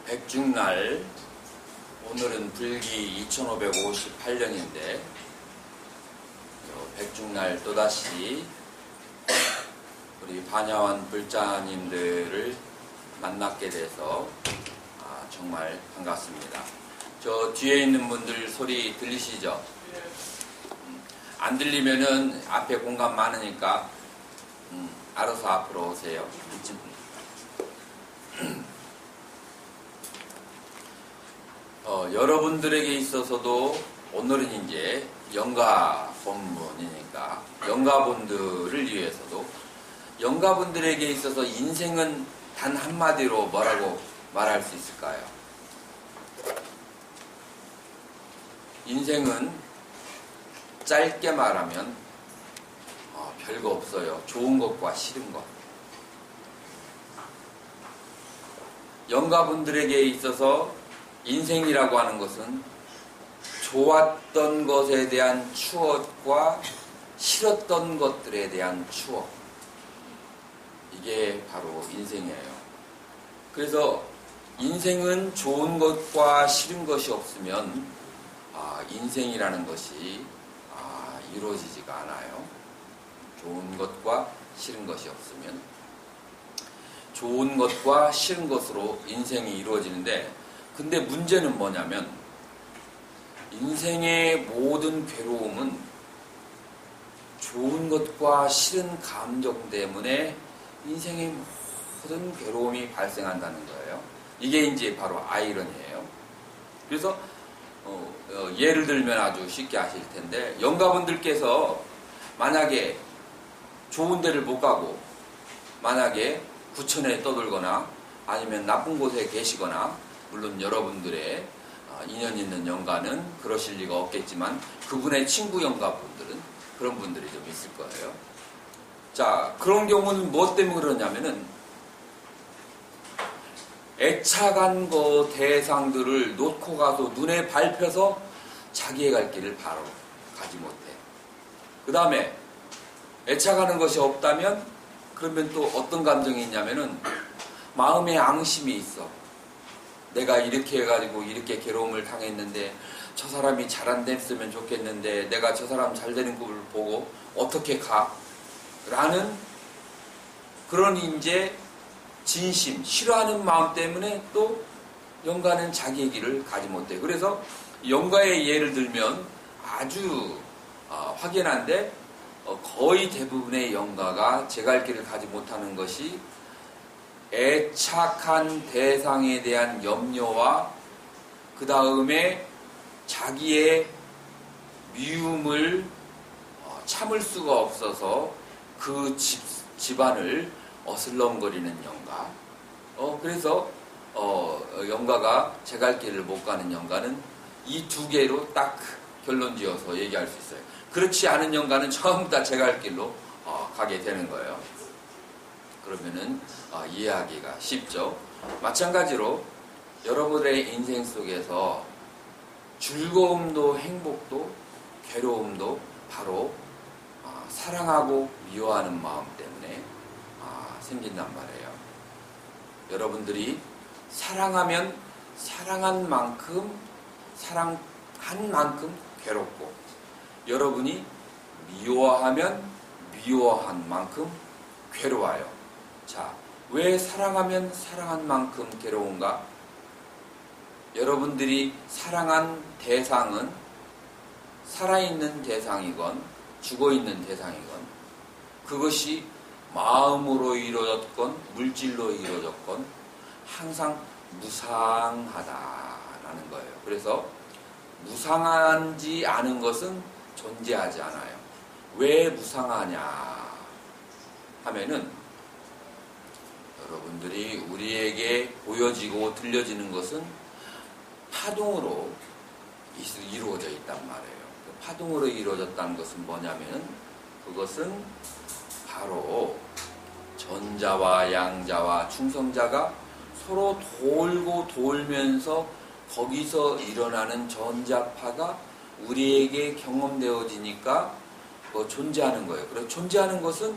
백중날, 오늘은 불기 2558년인데 백중날 또다시 우리 반야원 불자님들을 만나게 돼서 정말 반갑습니다. 저 뒤에 있는 분들 소리 들리시죠? 안 들리면은 앞에 공간 많으니까 알아서 앞으로 오세요. 여러분들에게 있어서도 오늘은 이제 영가 본문이니까 영가분들을 위해서도 영가분들에게 있어서 인생은 단 한마디로 뭐라고 말할 수 있을까요? 인생은 짧게 말하면 별거 없어요. 좋은 것과 싫은 것. 영가분들에게 있어서 인생이라고 하는 것은 좋았던 것에 대한 추억과 싫었던 것들에 대한 추억. 이게 바로 인생이에요. 그래서 인생은 좋은 것과 싫은 것이 없으면 인생이라는 것이 이루어지지가 않아요. 좋은 것과 싫은 것이 없으면 좋은 것과 싫은 것으로 인생이 이루어지는데, 근데 문제는 뭐냐면 인생의 모든 괴로움은 좋은 것과 싫은 감정 때문에 인생의 모든 괴로움이 발생한다는 거예요. 이게 이제 바로 아이러니예요. 그래서 예를 들면 아주 쉽게 아실 텐데, 영가분들께서 만약에 좋은 데를 못 가고 만약에 구천에 떠들거나 아니면 나쁜 곳에 계시거나, 물론 여러분들의 인연 있는 영가는 그러실 리가 없겠지만 그분의 친구 영가분들은 그런 분들이 좀 있을 거예요. 자, 그런 경우는 무엇 때문에 그러냐면은 애착한 거 대상들을 놓고 가서 눈에 밟혀서 자기의 갈 길을 바로 가지 못해. 그 다음에 애착하는 것이 없다면 그러면 또 어떤 감정이 있냐면은 마음에 앙심이 있어. 내가 이렇게 해가지고 이렇게 괴로움을 당했는데 저 사람이 잘 안 됐으면 좋겠는데 내가 저 사람 잘 되는 걸 보고 어떻게 가? 라는 그런 이제 진심, 싫어하는 마음 때문에 또 영가는 자기의 길을 가지 못해. 그래서 영가의 예를 들면 아주 확연한데 거의 대부분의 영가가 제 갈 길을 가지 못하는 것이 애착한 대상에 대한 염려와 그 다음에 자기의 미움을 참을 수가 없어서 그 집안을 어슬렁거리는 영가. 그래서 영가가 제 갈 길을 못 가는 영가는 이 두 개로 딱 결론 지어서 얘기할 수 있어요. 그렇지 않은 영가는 전부 다 제 갈 길로 가게 되는 거예요. 그러면은 이해하기가 쉽죠. 마찬가지로 여러분의 인생 속에서 즐거움도 행복도 괴로움도 바로 사랑하고 미워하는 마음 때문에 생긴단 말이에요. 여러분들이 사랑하면 사랑한 만큼 괴롭고, 여러분이 미워하면 미워한 만큼 괴로워요. 자, 왜 사랑하면 사랑한 만큼 괴로운가? 여러분들이 사랑한 대상은 살아있는 대상이건 죽어있는 대상이건 그것이 마음으로 이루어졌건 물질로 이루어졌건 항상 무상하다라는 거예요. 그래서 무상하지 않은 것은 존재하지 않아요. 왜 무상하냐 하면은 여러분들이 우리에게 보여지고 들려지는 것은 파동으로 이루어져 있단 말이에요. 파동으로 이루어졌다는 것은 뭐냐면 그것은 바로 전자와 양자와 충성자가 서로 돌고 돌면서 거기서 일어나는 전자파가 우리에게 경험되어지니까 존재하는 거예요. 그래서 존재하는 것은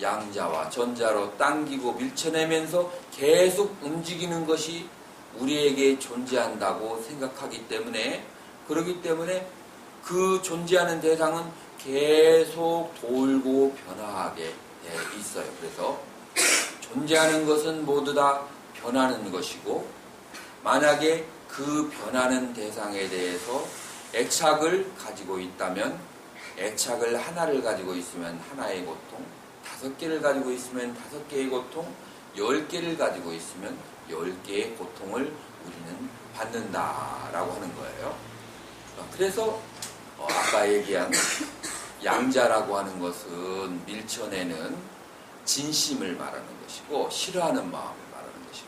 양자와 전자로 당기고 밀쳐내면서 계속 움직이는 것이 우리에게 존재한다고 생각하기 때문에, 그렇기 때문에 그 존재하는 대상은 계속 돌고 변화하게 돼 있어요. 그래서 존재하는 것은 모두 다 변하는 것이고, 만약에 그 변하는 대상에 대해서 애착을 가지고 있다면, 애착을 하나를 가지고 있으면 하나의 고통, 5개를 가지고 있으면 5개의 고통, 10개를 가지고 있으면 10개의 고통을 우리는 받는다라고 하는 거예요. 그래서 아까 얘기한 양자라고 하는 것은 밀천에는 진심을 말하는 것이고 싫어하는 마음을 말하는 것이고,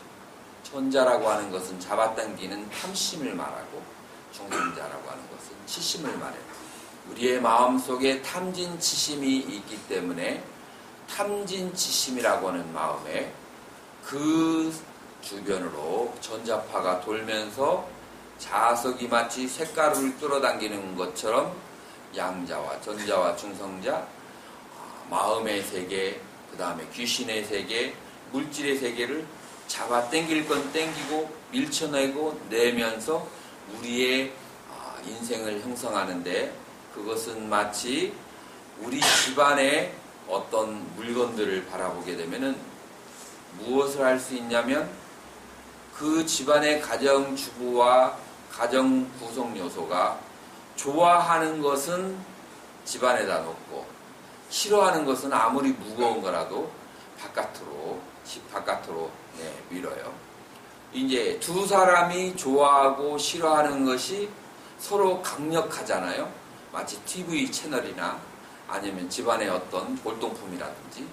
천자라고 하는 것은 잡아당기는 탐심을 말하고, 중생자라고 하는 것은 치심을 말해요. 우리의 마음속에 탐진치심이 있기 때문에 탐진치심이라고 하는 마음에 그 주변으로 전자파가 돌면서 자석이 마치 쇳가루를 끌어당기는 것처럼 양자와 전자와 중성자, 마음의 세계, 그 다음에 귀신의 세계, 물질의 세계를 잡아 당길 건 당기고 밀쳐내고 내면서 우리의 인생을 형성하는데, 그것은 마치 우리 집안의 어떤 물건들을 바라보게 되면은 무엇을 할 수 있냐면, 그 집안의 가정주부와 가정 구성 요소가 좋아하는 것은 집안에다 놓고, 싫어하는 것은 아무리 무거운 거라도 바깥으로 밀어요. 이제 두 사람이 좋아하고 싫어하는 것이 서로 강력하잖아요. 마치 TV 채널이나 아니면 집안의 어떤 골동품이라든지,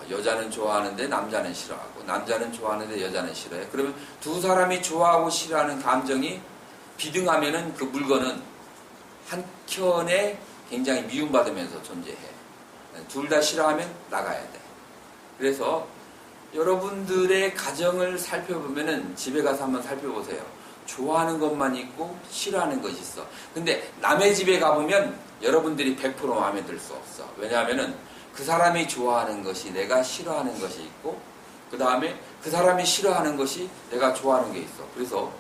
여자는 좋아하는데 남자는 싫어하고, 남자는 좋아하는데 여자는 싫어해. 그러면 두 사람이 좋아하고 싫어하는 감정이 비등하면은 그 물건은 한켠에 굉장히 미움받으면서 존재해. 둘 다 싫어하면 나가야 돼. 그래서 여러분들의 가정을 살펴보면은, 집에 가서 한번 살펴보세요. 좋아하는 것만 있고 싫어하는 것이 있어. 근데 남의 집에 가보면 여러분들이 100% 마음에 들 수 없어. 왜냐하면은 그 사람이 좋아하는 것이 내가 싫어하는 것이 있고, 그 다음에 그 사람이 싫어하는 것이 내가 좋아하는 게 있어. 그래서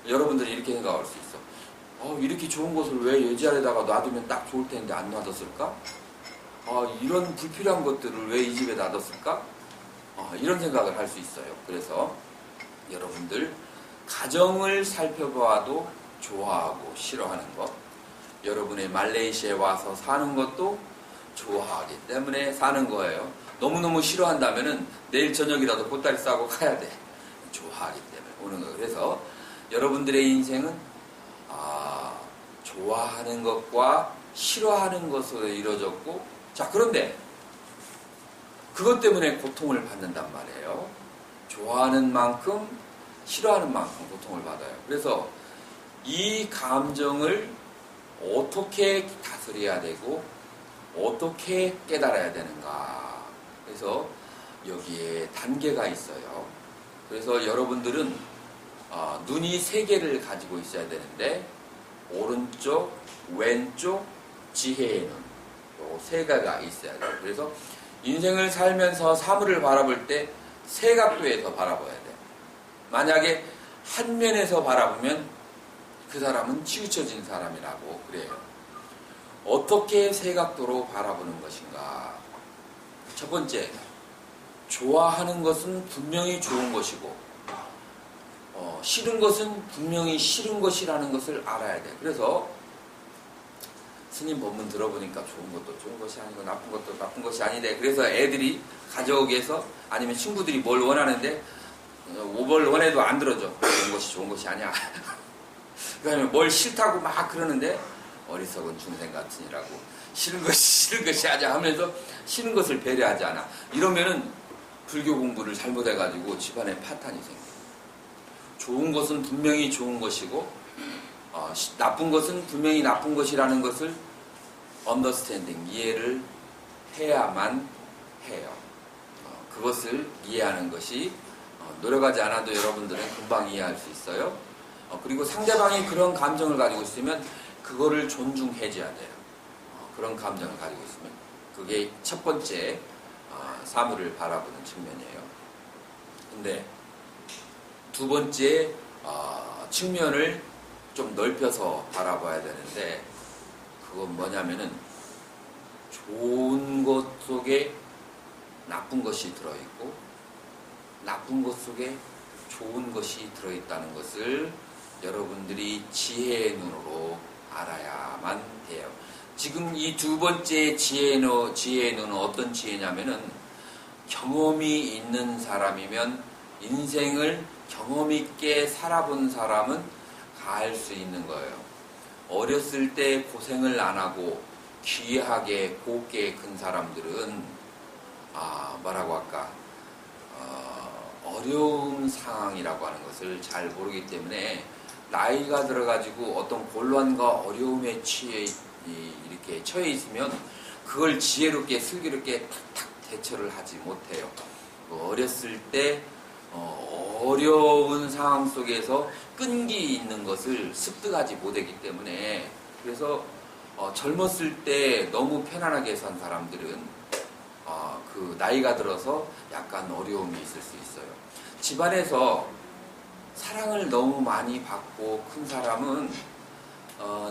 여러분들이 이렇게 생각할 수 있어. 이렇게 좋은 것을 왜 여자에다가 놔두면 딱 좋을 텐데 안 놔뒀을까? 이런 불필요한 것들을 왜 이 집에 놔뒀을까? 이런 생각을 할 수 있어요. 그래서 여러분들 가정을 살펴봐도 좋아하고 싫어하는 것, 여러분의 말레이시아에 와서 사는 것도 좋아하기 때문에 사는 거예요. 너무너무 싫어한다면은 내일 저녁이라도 보따리 싸고 가야 돼. 좋아하기 때문에 오는 거예요. 그래서 여러분들의 인생은 좋아하는 것과 싫어하는 것으로 이루어졌고, 자, 그런데 그것 때문에 고통을 받는단 말이에요. 좋아하는 만큼 싫어하는 만큼 고통을 받아요. 그래서 이 감정을 어떻게 다스려야 되고 어떻게 깨달아야 되는가. 그래서 여기에 단계가 있어요. 그래서 여러분들은 눈이 3개를 가지고 있어야 되는데, 오른쪽, 왼쪽, 지혜의 눈, 요 3개가 있어야 돼요. 그래서 인생을 살면서 사물을 바라볼 때 세 각도에서 바라봐야 돼요. 만약에 한 면에서 바라보면 그 사람은 치우쳐진 사람이라고 그래요. 어떻게 세 각도로 바라보는 것인가? 첫 번째, 좋아하는 것은 분명히 좋은 것이고, 싫은 것은 분명히 싫은 것이라는 것을 알아야 돼. 그래서 스님 법문 들어보니까 좋은 것도 좋은 것이 아니고 나쁜 것도 나쁜 것이 아니래. 그래서 애들이 가져오게 해서, 아니면 친구들이 뭘 원하는데 뭘 원해도 안 들어줘. 좋은 것이 아니야. 그다음에 뭘 싫다고 막 그러는데, 어리석은 중생 같으니라고 싫은 것이 아니야 하면서 싫은 것을 배려하지 않아. 이러면은 불교 공부를 잘못해가지고 집안에 파탄이 생겨. 좋은 것은 분명히 좋은 것이고, 나쁜 것은 분명히 나쁜 것이라는 것을 understanding, 이해를 해야만 해요. 그것을 이해하는 것이 노력하지 않아도 여러분들은 금방 이해할 수 있어요. 그리고 상대방이 그런 감정을 가지고 있으면 그거를 존중해줘야 돼요. 그런 감정을 가지고 있으면 그게 첫 번째 사물을 바라보는 측면이에요. 근데 두 번째 측면을 좀 넓혀서 바라봐야 되는데, 그건 뭐냐면은 좋은 것 속에 나쁜 것이 들어있고 나쁜 것 속에 좋은 것이 들어있다는 것을 여러분들이 지혜의 눈으로 알아야만 돼요. 지금 이 두 번째 지혜의 눈은 어떤 지혜냐면은, 경험이 있는 사람이면, 인생을 경험 있게 살아본 사람은 알 수 있는 거예요. 어렸을 때 고생을 안 하고 귀하게 곱게 큰 사람들은 뭐라고 할까, 어려운 상황이라고 하는 것을 잘 모르기 때문에 나이가 들어가지고 어떤 곤란과 어려움에 이렇게 처해 있으면 그걸 지혜롭게 슬기롭게 탁탁 대처를 하지 못해요. 어렸을 때 어려운 상황 속에서 끈기 있는 것을 습득하지 못했기 때문에, 그래서 젊었을 때 너무 편안하게 산 사람들은 그 나이가 들어서 약간 어려움이 있을 수 있어요. 집안에서 사랑을 너무 많이 받고 큰 사람은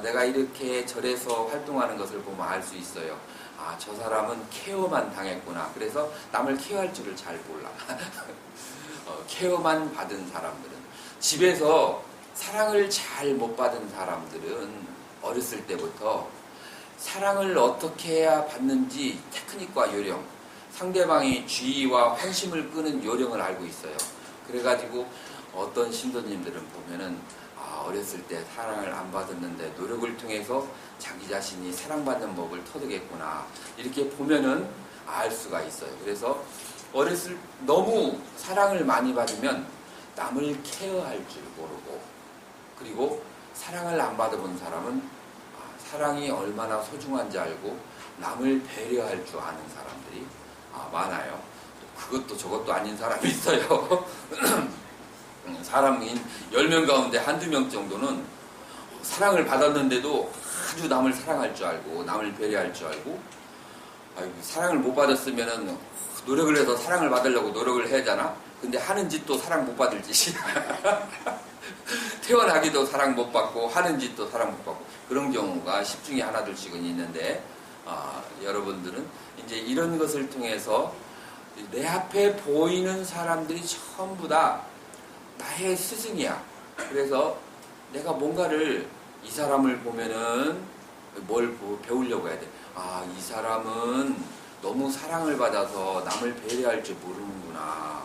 내가 이렇게 절에서 활동하는 것을 보면 알 수 있어요. 저 사람은 케어만 당했구나. 그래서 남을 케어할 줄을 잘 몰라. 케어만 받은 사람들은, 집에서 사랑을 잘 못 받은 사람들은 어렸을 때부터 사랑을 어떻게 해야 받는지 테크닉과 요령, 상대방의 주의와 환심을 끄는 요령을 알고 있어요. 그래가지고 어떤 신도님들은 보면은 어렸을 때 사랑을 안 받았는데 노력을 통해서 자기 자신이 사랑받는 법을 터득했구나, 이렇게 보면은 알 수가 있어요. 그래서 너무 사랑을 많이 받으면 남을 케어할 줄 모르고, 그리고 사랑을 안 받아본 사람은 사랑이 얼마나 소중한지 알고 남을 배려할 줄 아는 사람들이 많아요. 그것도 저것도 아닌 사람이 있어요. 사람인 10명 가운데 한두 명 정도는 사랑을 받았는데도 아주 남을 사랑할 줄 알고 남을 배려할 줄 알고, 사랑을 못 받았으면은 노력을 해서 사랑을 받으려고 노력을 해야 하잖아. 근데 하는 짓도 사랑 못 받을 짓이야. 태어나기도 사랑 못 받고 하는 짓도 사랑 못 받고, 그런 경우가 10중에 하나둘씩은 있는데, 여러분들은 이제 이런 것을 통해서 내 앞에 보이는 사람들이 전부 다 나의 스승이야. 그래서 내가 뭔가를, 이 사람을 보면은 뭘 배우려고 해야 돼. 이 사람은 너무 사랑을 받아서 남을 배려할 줄 모르는구나.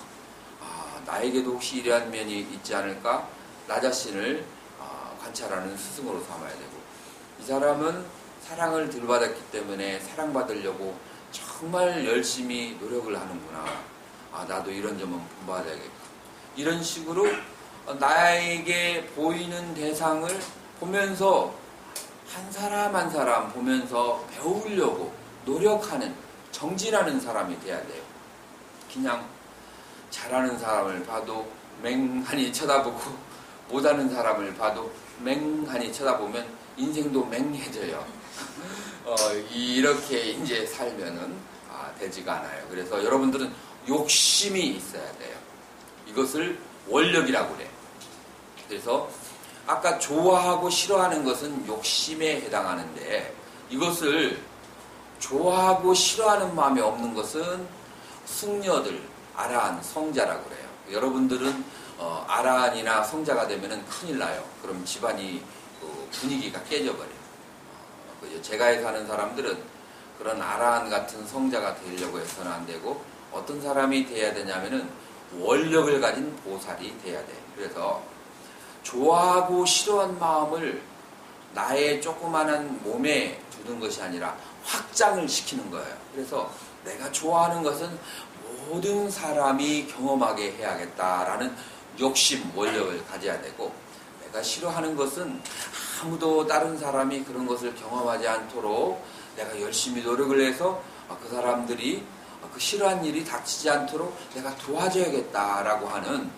나에게도 혹시 이러한 면이 있지 않을까? 나 자신을 관찰하는 스승으로 삼아야 되고, 이 사람은 사랑을 덜 받았기 때문에 사랑받으려고 정말 열심히 노력을 하는구나. 나도 이런 점은 본받아야겠다. 이런 식으로 나에게 보이는 대상을 보면서 한 사람 한 사람 보면서 배우려고 노력하는, 정진하는 사람이 돼야 돼요. 그냥 잘하는 사람을 봐도 맹하니 쳐다보고 못하는 사람을 봐도 맹하니 쳐다보면 인생도 맹해져요. 이렇게 이제 살면은 되지가 않아요. 그래서 여러분들은 욕심이 있어야 돼요. 이것을 원력이라고 그래요. 그래서 아까 좋아하고 싫어하는 것은 욕심에 해당하는데, 이것을 좋아하고 싫어하는 마음이 없는 것은 승려들, 아라한, 성자라고 그래요. 여러분들은 아라한이나 성자가 되면은 큰일 나요. 그럼 집안이 분위기가 깨져버려요. 제가에 사는 사람들은 그런 아라한 같은 성자가 되려고 해서는 안 되고, 어떤 사람이 돼야 되냐면은 원력을 가진 보살이 돼야 돼. 그래서 좋아하고 싫어한 마음을 나의 조그마한 몸에 두는 것이 아니라 확장을 시키는 거예요. 그래서 내가 좋아하는 것은 모든 사람이 경험하게 해야겠다라는 욕심, 원력을 가져야 되고, 내가 싫어하는 것은 아무도 다른 사람이 그런 것을 경험하지 않도록 내가 열심히 노력을 해서 그 사람들이 그 싫어한 일이 닥치지 않도록 내가 도와줘야겠다라고 하는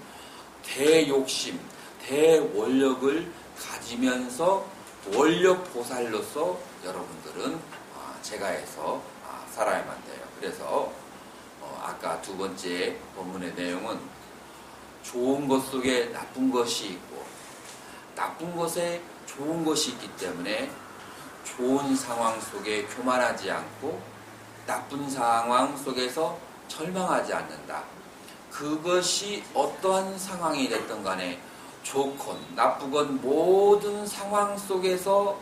대욕심, 대원력을 가지면서 원력 보살로서 여러분들은 제가에서 살아야만 돼요. 그래서 아까 두 번째 본문의 내용은 좋은 것 속에 나쁜 것이 있고 나쁜 것에 좋은 것이 있기 때문에 좋은 상황 속에 교만하지 않고 나쁜 상황 속에서 절망하지 않는다. 그것이 어떠한 상황이 됐든 간에 좋건 나쁘건 모든 상황 속에서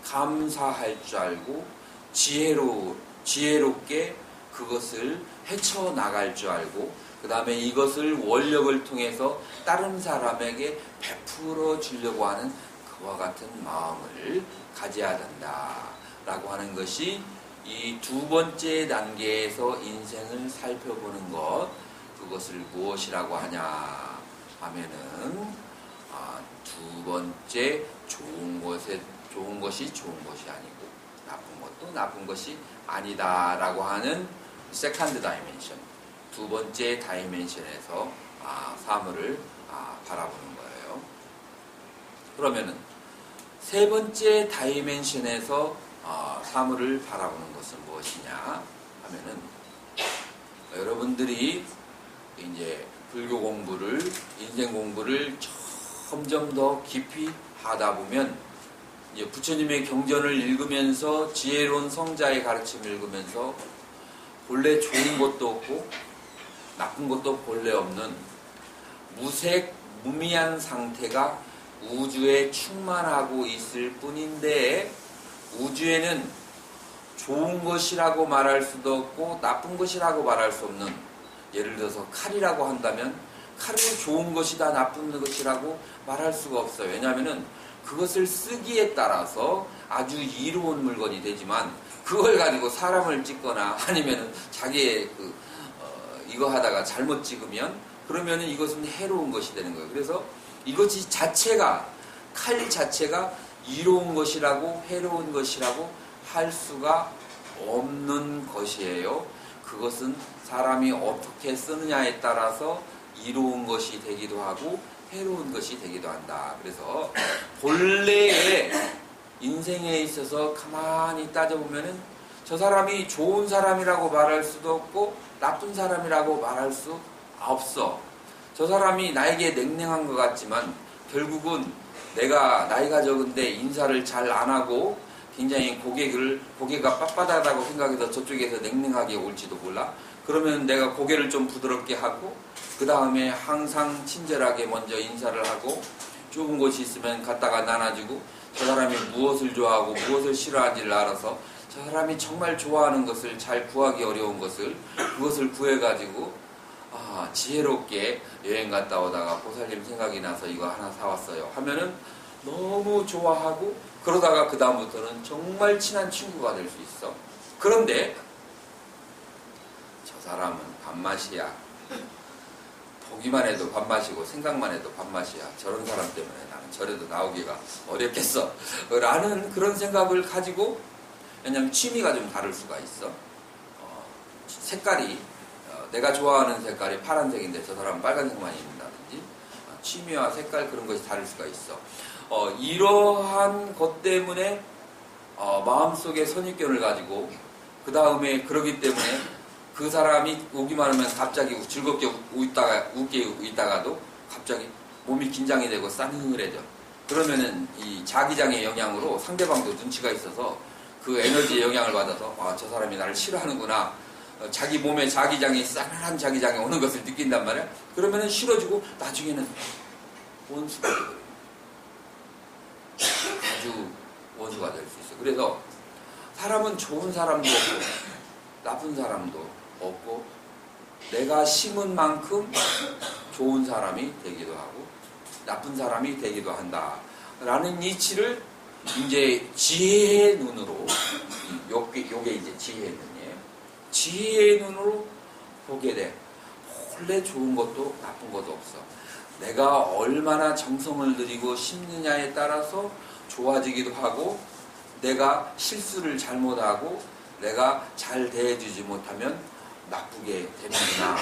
감사할 줄 알고 지혜롭게 그것을 헤쳐나갈 줄 알고 그 다음에 이것을 원력을 통해서 다른 사람에게 베풀어 주려고 하는 그와 같은 마음을 가져야 된다라고 하는 것이 이 두 번째 단계에서 인생을 살펴보는 것, 그것을 무엇이라고 하냐 하면은 두 번째 좋은 것이 좋은 것이 아니고 나쁜 것도 나쁜 것이 아니다라고 하는 세컨드 다이멘션, 두 번째 다이멘션에서 사물을 바라보는 거예요. 그러면은 세 번째 다이멘션에서 사물을 바라보는 것은 무엇이냐 하면은 여러분들이 이제 불교 공부를 인생 공부를 점점 더 깊이 하다 보면 이제 부처님의 경전을 읽으면서 지혜로운 성자의 가르침을 읽으면서 본래 좋은 것도 없고 나쁜 것도 본래 없는 무색 무미한 상태가 우주에 충만하고 있을 뿐인데 우주에는 좋은 것이라고 말할 수도 없고 나쁜 것이라고 말할 수 없는, 예를 들어서 칼이라고 한다면 칼을 좋은 것이다 나쁜 것이라고 말할 수가 없어요. 왜냐하면 그것을 쓰기에 따라서 아주 이로운 물건이 되지만 그걸 가지고 사람을 찍거나 아니면 자기의 이거 하다가 잘못 찍으면 그러면은 이것은 해로운 것이 되는 거예요. 그래서 이것이 자체가 칼 자체가 이로운 것이라고 해로운 것이라고 할 수가 없는 것이에요. 그것은 사람이 어떻게 쓰느냐에 따라서 이로운 것이 되기도 하고 해로운 것이 되기도 한다. 그래서 본래의 인생에 있어서 가만히 따져보면은 저 사람이 좋은 사람이라고 말할 수도 없고 나쁜 사람이라고 말할 수 없어. 저 사람이 나에게 냉랭한 것 같지만 결국은 내가 나이가 적은데 인사를 잘 안 하고 굉장히 고개가 빳빳하다고 생각해서 저쪽에서 냉랭하게 올지도 몰라. 그러면 내가 고개를 좀 부드럽게 하고 그 다음에 항상 친절하게 먼저 인사를 하고 좁은 곳이 있으면 갖다가 나눠주고 저 사람이 무엇을 좋아하고 무엇을 싫어하는지를 알아서 저 사람이 정말 좋아하는 것을 잘 구하기 어려운 것을 그것을 구해가지고 지혜롭게 여행 갔다 오다가 보살님 생각이 나서 이거 하나 사왔어요 하면은 너무 좋아하고 그러다가 그 다음부터는 정말 친한 친구가 될 수 있어. 그런데 저 사람은 밥맛이야. 보기만 해도 밥맛이고 생각만 해도 밥맛이야. 저런 사람 때문에 나는 절에도 나오기가 어렵겠어 라는 그런 생각을 가지고, 왜냐하면 취미가 좀 다를 수가 있어. 색깔이 내가 좋아하는 색깔이 파란색인데 저 사람은 빨간색만 입는다든지 취미와 색깔 그런 것이 다를 수가 있어. 이러한 것 때문에 마음속에 선입견을 가지고 그 다음에 그러기 때문에 그 사람이 오기만 하면 갑자기 즐겁게 웃게 있다가도 갑자기 몸이 긴장이 되고 싸늘해져. 그러면은 이 자기장의 영향으로 상대방도 눈치가 있어서 그 에너지의 영향을 받아서 저 사람이 나를 싫어하는구나. 자기 몸에 자기장이 싸늘한 자기장이 오는 것을 느낀단 말이야. 그러면은 싫어지고 나중에는 원수가 되거든요. 아주 원수가 될 수 있어. 그래서 사람은 좋은 사람도 없고 나쁜 사람도 없고 내가 심은 만큼 좋은 사람이 되기도 하고 나쁜 사람이 되기도 한다 라는 이치를 이제 지혜의 눈으로, 요게 이제 지혜의 눈이에요. 지혜의 눈으로 보게 돼. 원래 좋은 것도 나쁜 것도 없어. 내가 얼마나 정성을 들이고 심느냐에 따라서 좋아지기도 하고 내가 실수를 잘못하고 내가 잘 대해주지 못하면 나쁘게 되는구나.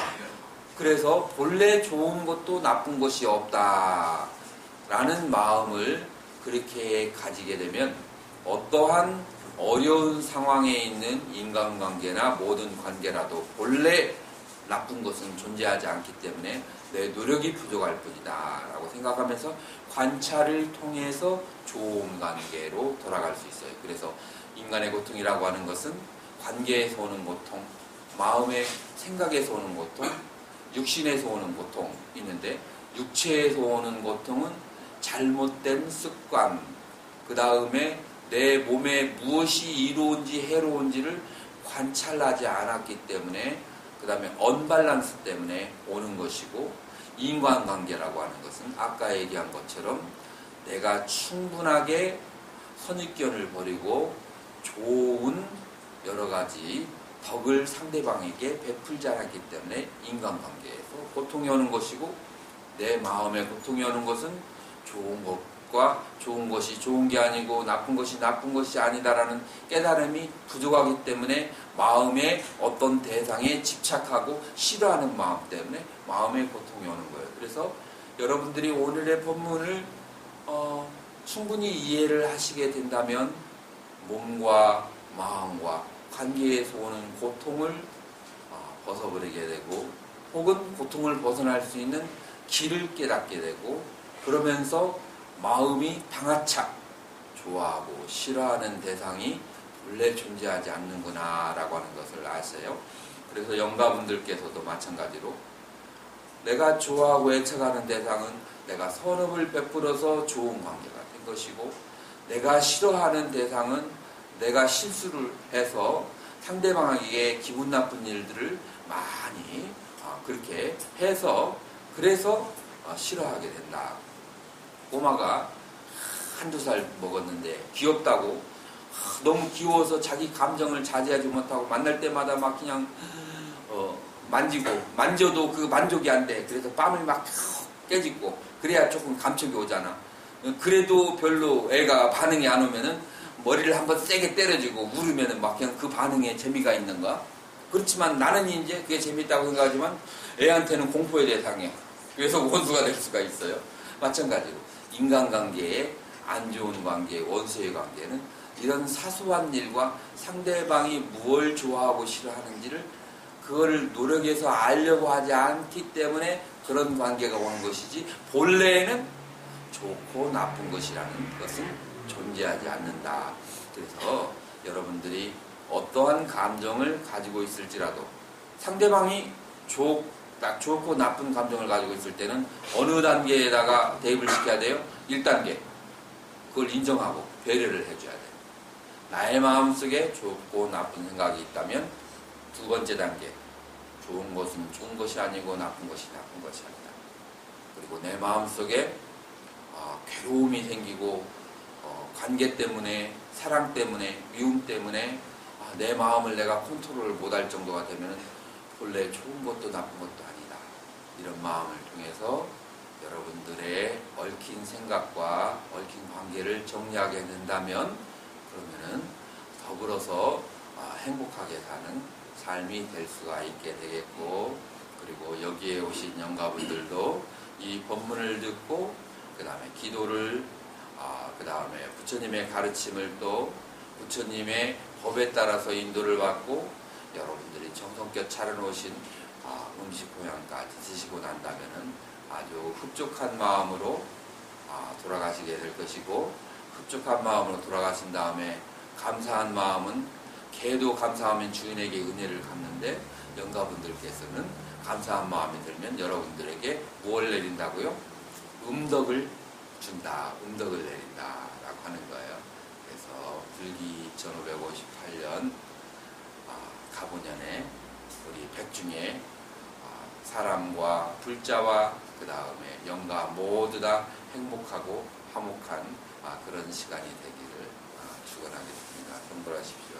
그래서 본래 좋은 것도 나쁜 것이 없다 라는 마음을 그렇게 가지게 되면 어떠한 어려운 상황에 있는 인간관계나 모든 관계라도 본래 나쁜 것은 존재하지 않기 때문에 내 노력이 부족할 뿐이다 라고 생각하면서 관찰을 통해서 좋은 관계로 돌아갈 수 있어요. 그래서 인간의 고통이라고 하는 것은 관계에서 오는 고통, 마음의 생각에서 오는 고통, 육신에서 오는 고통이 있는데, 육체에서 오는 고통은 잘못된 습관, 그 다음에 내 몸에 무엇이 이로운지 해로운지를 관찰하지 않았기 때문에, 그 다음에 언밸런스 때문에 오는 것이고, 인간관계라고 하는 것은 아까 얘기한 것처럼 내가 충분하게 선입견을 버리고 좋은 여러 가지 덕을 상대방에게 베풀지 않았기 때문에 인간관계에서 고통이 오는 것이고, 내 마음에 고통이 오는 것은 좋은 것과 좋은 것이 좋은 게 아니고 나쁜 것이 나쁜 것이 아니다라는 깨달음이 부족하기 때문에 마음의 어떤 대상에 집착하고 싫어하는 마음 때문에 마음의 고통이 오는 거예요. 그래서 여러분들이 오늘의 본문을 충분히 이해를 하시게 된다면 몸과 마음과 관계에서 오는 고통을 벗어버리게 되고, 혹은 고통을 벗어날 수 있는 길을 깨닫게 되고, 그러면서 마음이 방아착, 좋아하고 싫어하는 대상이 본래 존재하지 않는구나 라고 하는 것을 아세요. 그래서 영가분들께서도 마찬가지로 내가 좋아하고 애착하는 대상은 내가 선업을 베풀어서 좋은 관계가 된 것이고, 내가 싫어하는 대상은 내가 실수를 해서 상대방에게 기분 나쁜 일들을 많이 그렇게 해서 그래서 싫어하게 된다. 꼬마가 한두 살 먹었는데 귀엽다고 너무 귀여워서 자기 감정을 자제하지 못하고 만날 때마다 막 그냥 만지고 만져도 그 만족이 안 돼. 그래서 뺨을 막 깨짓고 그래야 조금 감촉이 오잖아. 그래도 별로 애가 반응이 안 오면은 머리를 한번 세게 때려주고 울으면은 막 그냥 그 반응에 재미가 있는가? 그렇지만 나는 이제 그게 재밌다고 생각하지만 애한테는 공포의 대상이야. 그래서 원수가 될 수가 있어요. 마찬가지로 인간관계에 안 좋은 관계, 원수의 관계는 이런 사소한 일과 상대방이 무엇을 좋아하고 싫어하는지를 그거를 노력해서 알려고 하지 않기 때문에 그런 관계가 오는 것이지, 본래에는 좋고 나쁜 것이라는 것은 존재하지 않는다. 그래서 여러분들이 어떠한 감정을 가지고 있을지라도 상대방이 좋고 나쁜 감정을 가지고 있을 때는 어느 단계에다가 대입을 시켜야 돼요? 1단계. 그걸 인정하고 배려를 해줘야 돼요. 나의 마음속에 좋고 나쁜 생각이 있다면 2번째 단계. 좋은 것은 좋은 것이 아니고 나쁜 것이 나쁜 것이 아니다. 그리고 내 마음속에 괴로움이 생기고 관계 때문에, 사랑 때문에, 미움 때문에 내 마음을 내가 컨트롤을 못할 정도가 되면 본래 좋은 것도 나쁜 것도 아니다. 이런 마음을 통해서 여러분들의 얽힌 생각과 얽힌 관계를 정리하게 된다면, 그러면은 더불어서 행복하게 사는 삶이 될 수가 있게 되겠고, 그리고 여기에 오신 영가분들도 이 본문을 듣고 그 다음에 기도를 그 다음에 부처님의 가르침을 또 부처님의 법에 따라서 인도를 받고 여러분들이 정성껏 차려놓으신 음식 공양까지 드시고 난다면은 아주 흡족한 마음으로 돌아가시게 될 것이고, 흡족한 마음으로 돌아가신 다음에 감사한 마음은 개도 감사하면 주인에게 은혜를 갚는데, 영가분들께서는 감사한 마음이 들면 여러분들에게 무엇을 내린다고요? 음덕을 준다, 음덕을 내린다라고 하는 거예요. 그래서 불기 2558년 가보년에 우리 백중에 사람과 불자와 그 다음에 영가 모두 다 행복하고 화목한 그런 시간이 되기를 축원하겠습니다. 성불하십시오.